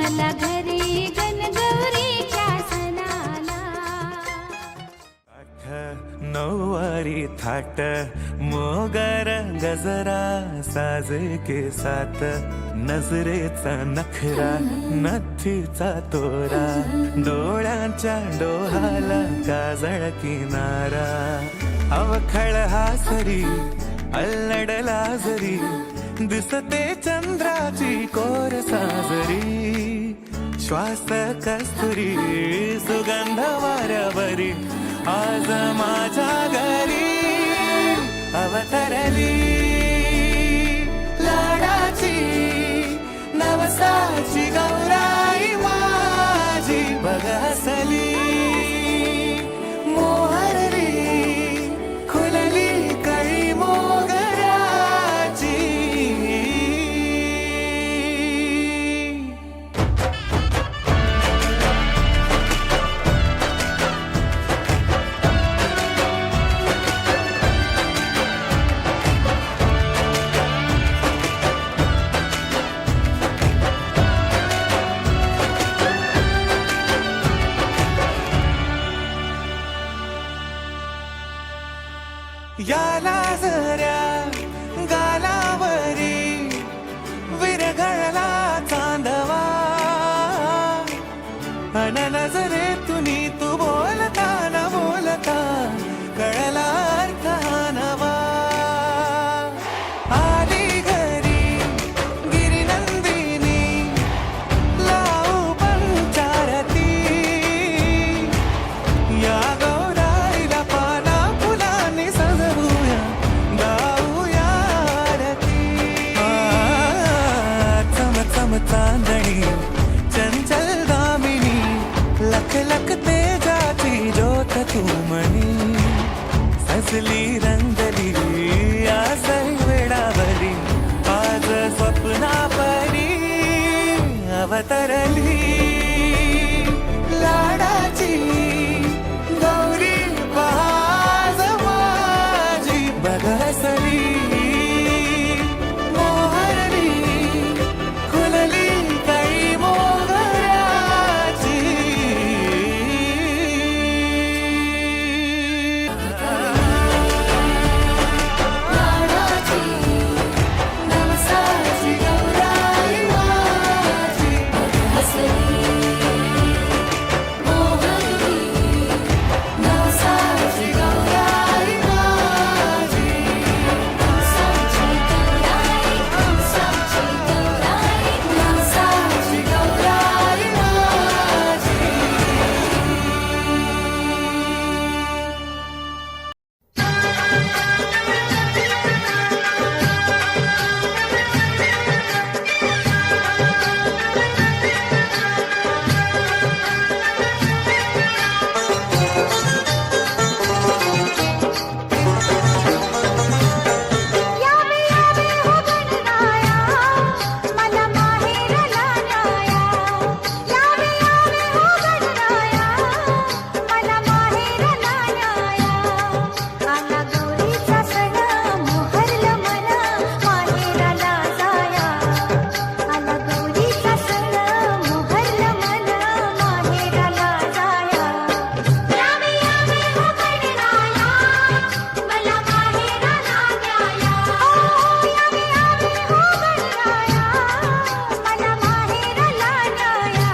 आला घरी गणगौरीच्या सणाला. नऊवारी थाट मोगर गजरा साज केसात नजरेचा नखरा नथीचा तोरा डोळ्यांच्या डोहाला काजळ किनारा अवखळ हासरी अल्लडला जरी दिसते चंद्राची कोर साजरी श्वास कस्तुरी सुगंध वाऱ्यावरी आज माझ्या घरी अवतरली लाडाची नवसाची गौराई माझी बघ हसली मोहरली खुलली कळी मोगराची. याला जऱ्या गालावरी विरघळला चांदवा अन नजरेतुनी तू बोलता न बोलता कळला अर्थ हा नवा. आली घरी गिरिनंदिनी लावू पंचारती या गौराईला पाना फुलांनी सजवूया गाऊया आरती. चम चम चांदणी चंचल दामिनी लख लख तेजाची ज्योत तू मनी सजली रंगली आसई वेडावली आज स्वप्ना परी अवतरली लाडाची गौरी बहाज माझी बघ हसली मोहरली खुलली कळी मोगराची. लाडाची नवसाची गौराई माझी बघ हसली मोहरली नवसाची गौराई माझी. नवसाची गौराई, नवसाची गौराई, नवसाची गौराई माझी. यावे यावे हो गणराया मला माहेरला न्याया. यावे यावे हो गणराया मला माहेरला न्याया. आला गौरीचा सण मोहरलं मला माहेरला जाया. आला गौरीचा सण मोहरलं मला माहेरला जाया. यावे यावे हो गणराया मला माहेरला न्याया. यावे यावे हो गणराया मला माहेरला न्याया.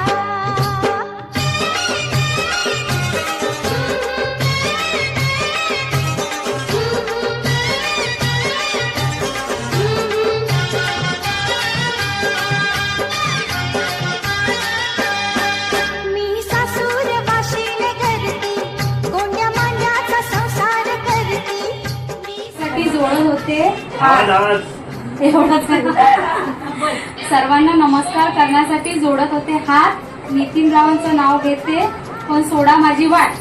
मी सासूर वाशीने करती गोंड्या मांड्याचा संसार करती. साठी जोडत होते एवढंच सर्वांना नमस्कार करण्यासाठी जोडत होते हात. नितीनरावांचं नाव घेते पण सोडा माझी वाट.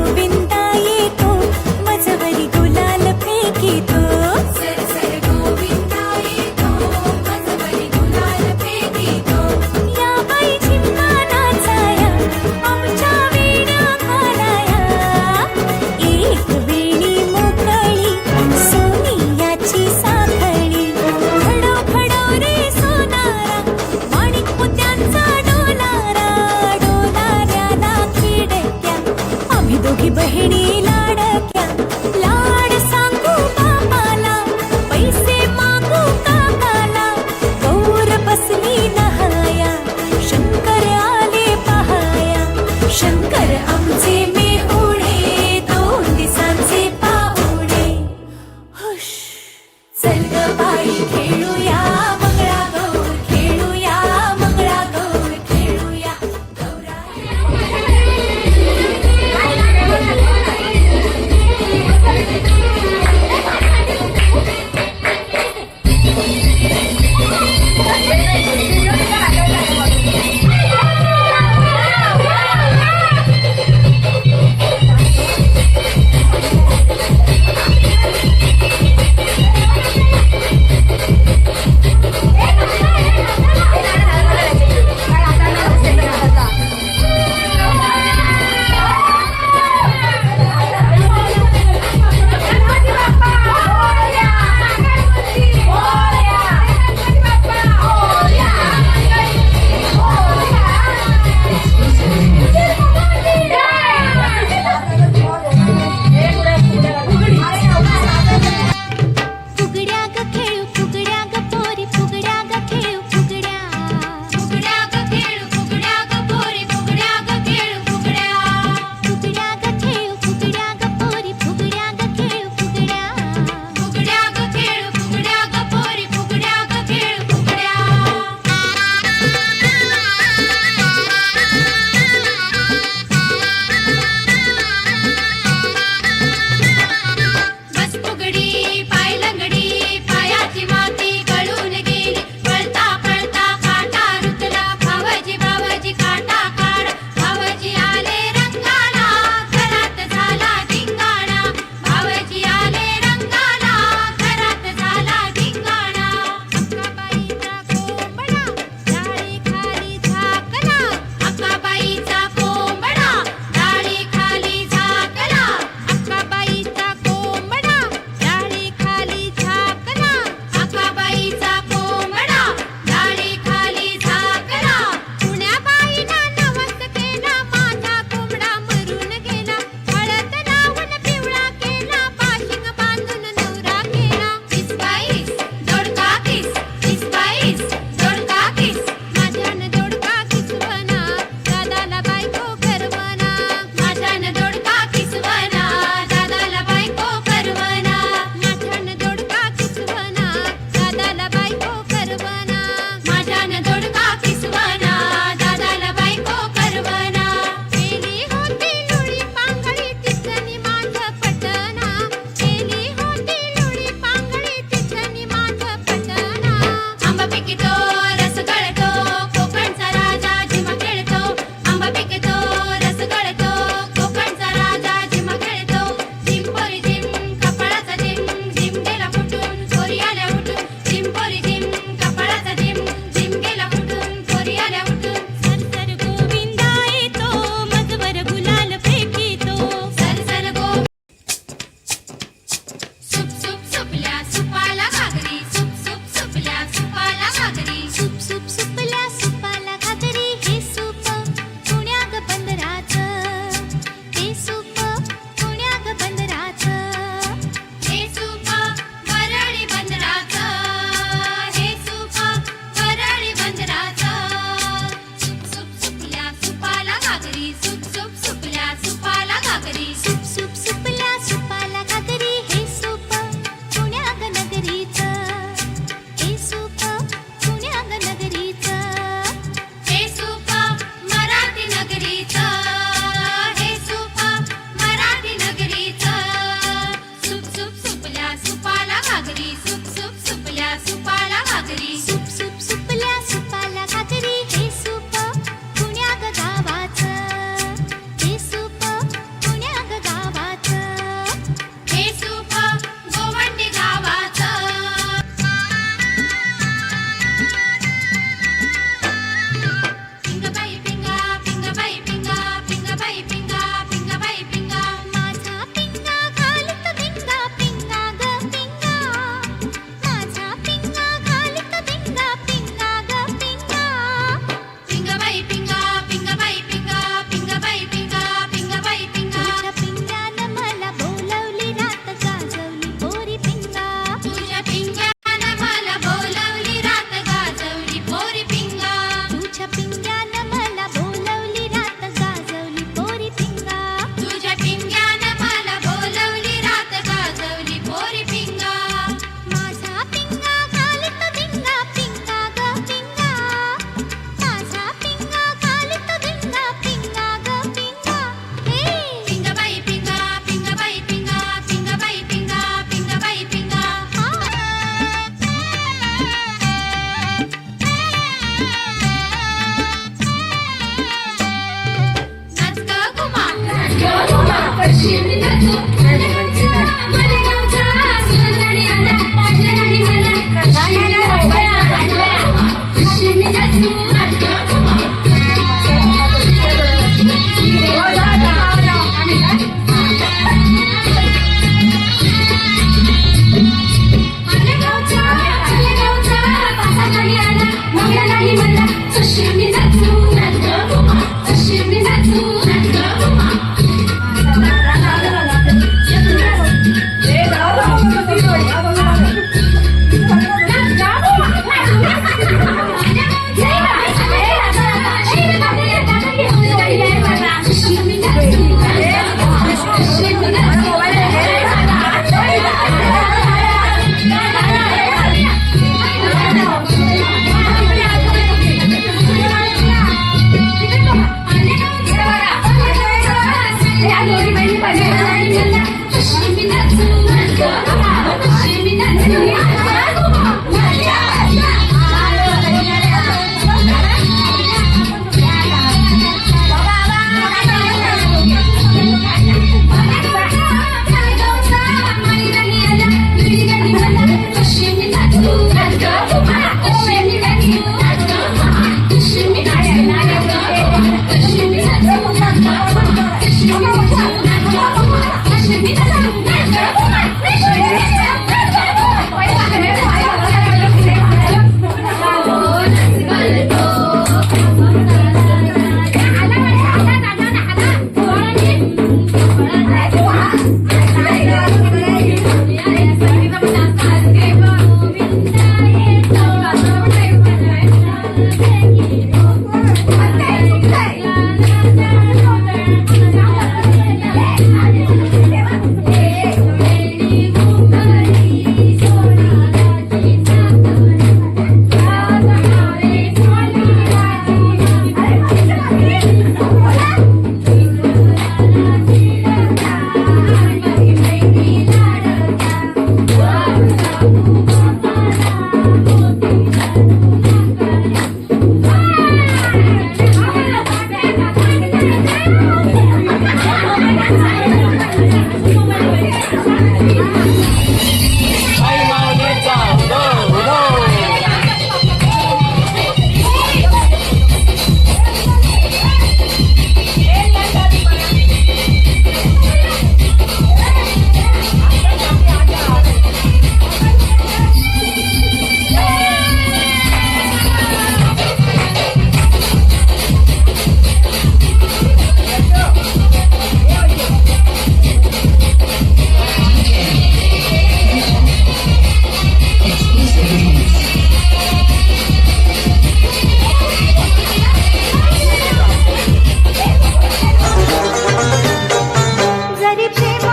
गोविंदा येतो मजवरी गुलाल फेकितो सर सर गोविंदा येतो मजवरी गुलाल फेकितो या बाई चिंतानाचाया आमच्या वेण्या घालाया एक वेणी मोकळी सोनियाची साखळी खडो खडो रे सोनारा माणिक मोत्यांचा डोलारा डोलाऱ्याला खिडक्या आम्ही दोघी बहिणी लाडक्या लाड सांगू बापाला पैसे मागू काकाला गौर बसली नहाया शंकर आले पहाया शंकर आमचे मेहुणे 2 दिवसांचे पाहुणे हुश चल ग बाई खेळूया मंगळागौर खेळूया मंगळागौर खेळूया गौरा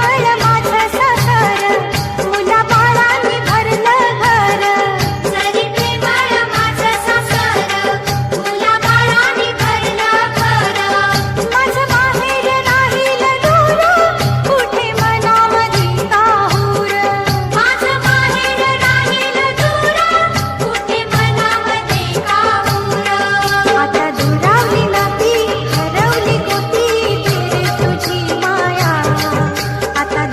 प्रेमळ माझं सासर मुला बाळांनी भरलं घर जरी प्रेमळ माझं सासर मुला बाळांनी भरलं घर माझं माहेर राहील दूर कुठे मनामध्ये काहूर माझं माहेर राहील दूर कुठे मनामध्ये काहूर आता दुरावली नाती हरवली गोती फिरे तुझी माया आता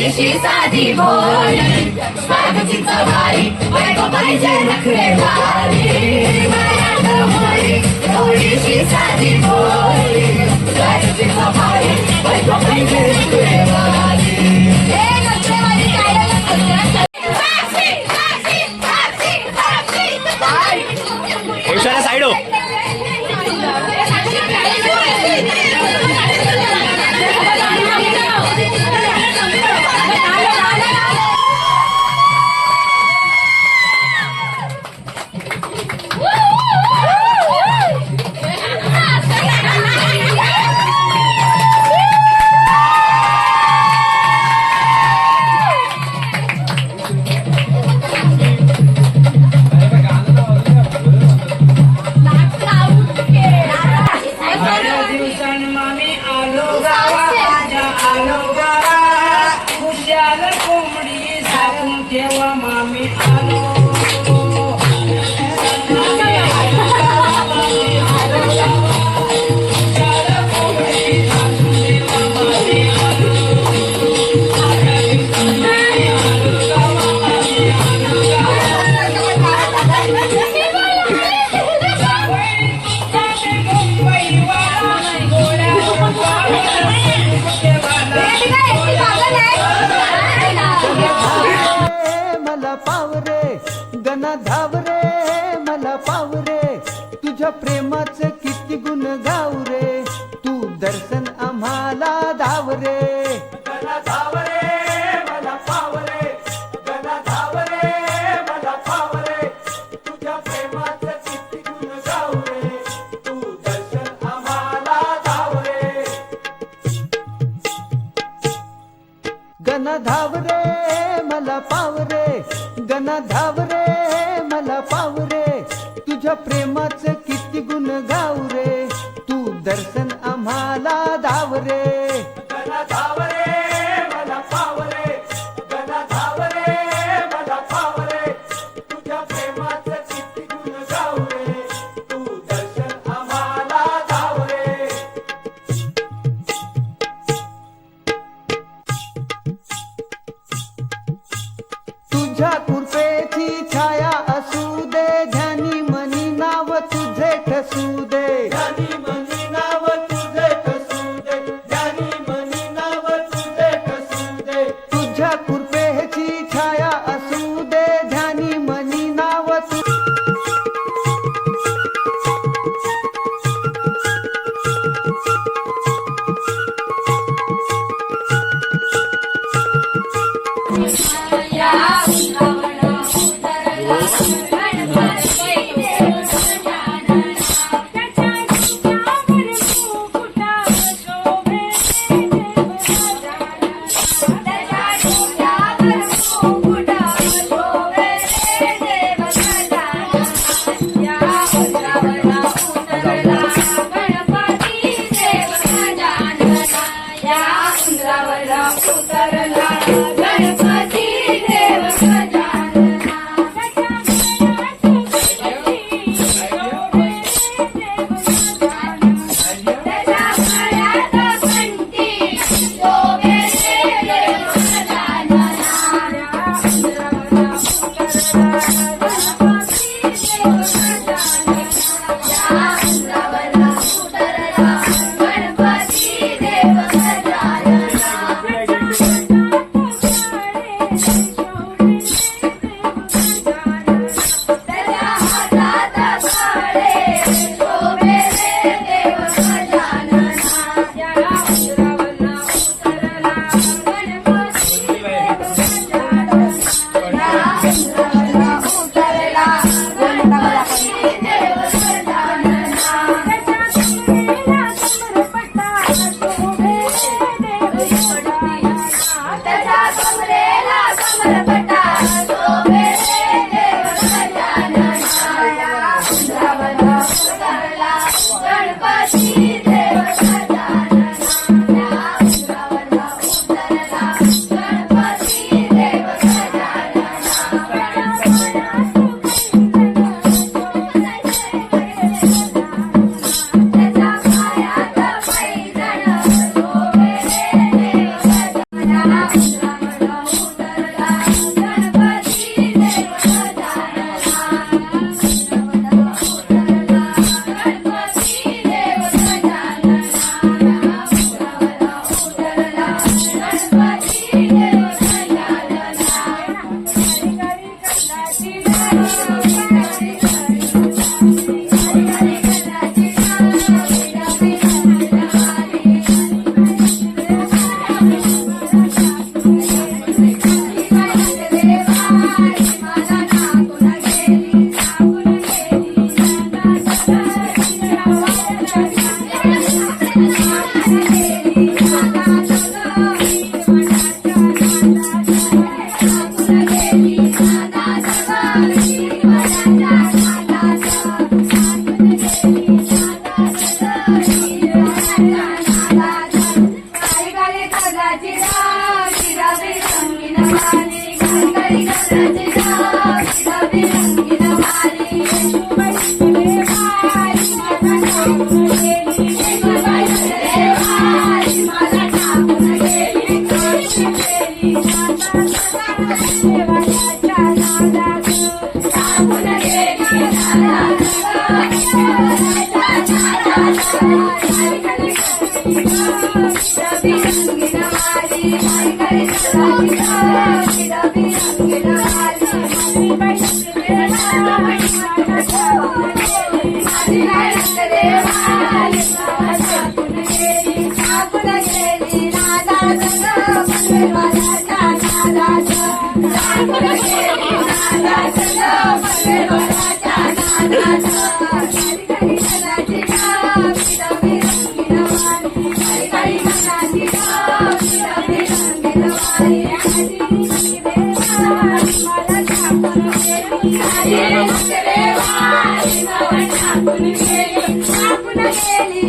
थोडीशी साधी बोली स्वागतीच भारी बायको पाहिजे नखरेवाली मनात मोरी थोडीशी साधी बोली स्वागतीच भारी बायको पाहिजे नखरेवाली हे नखरेवाली काय ऐश्वर्या साइड हो. कोंबडी साधून ठेवा मामी आलो मला पावरे गणा धावरे मला पावरे तुझ्या प्रेमाचे किती गुण गावरे तू दर्शन आम्हाला धावरे गणा धावरे मला पावरे गणा धावरे मला पावरे तुझ्या प्रेमाचे किती गुण गावरे तू दर्शन आम्हाला धावरे गणा धावरे मला पावरे गणा धावरे मला पावरे तुझ्या प्रेमाचे किती गुण गावरे तू दर्शन आम्हाला धावरे गणा धावरे मला पावरे गणा धावरे मला पावरे तुझ्या प्रेमाचे किती गुण गावरे तू दर्शन आम्हाला धावरे तुझ्या कृपेची छाया असू दे ध्यानी मनी नाव तुझे ठसू दे ध्यानी मनी नाव तुझे ठसू दे ध्यानी मनी नाव तुझे ठसू दे तुझ्या कृपेची छाया असू दे ध्यानी मनी नाव तू गजराची राव शिरावी रंगीन वाली घाई गजराची राव शिरावी रंगीन वाली येशूबाई मला टाकून गेली टाकून गेली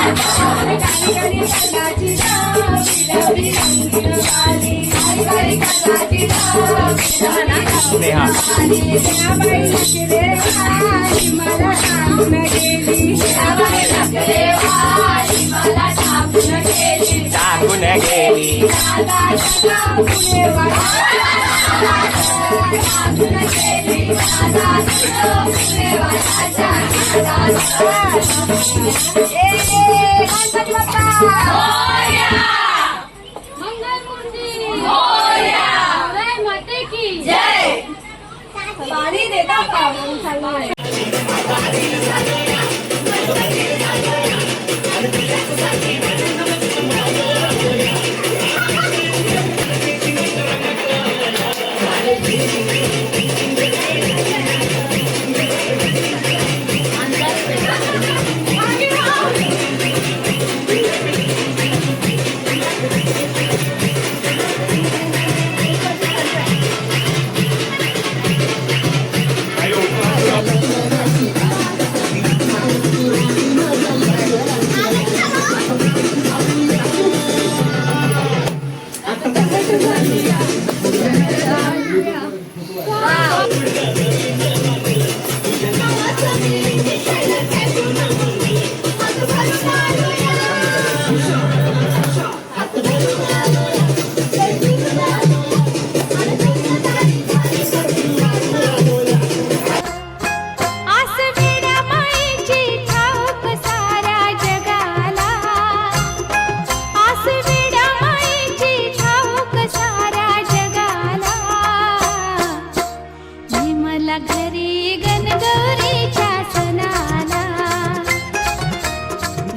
Thank you. काळी काळी कर्णाची विलवी रंगीन वाली काळी कर्णाची स्नेहा जनाबाई नकरेवाली मला टाकून गेली जनाबाई नकरेवाली मला टाकून गेली टाकून गेली दादा पुणे टाकून गेली दादा पुणे वाटाच्या गणपती बाप्पा मंगलमूर्ती मोरया माते की जय पाणी देता का सांगा Thank you.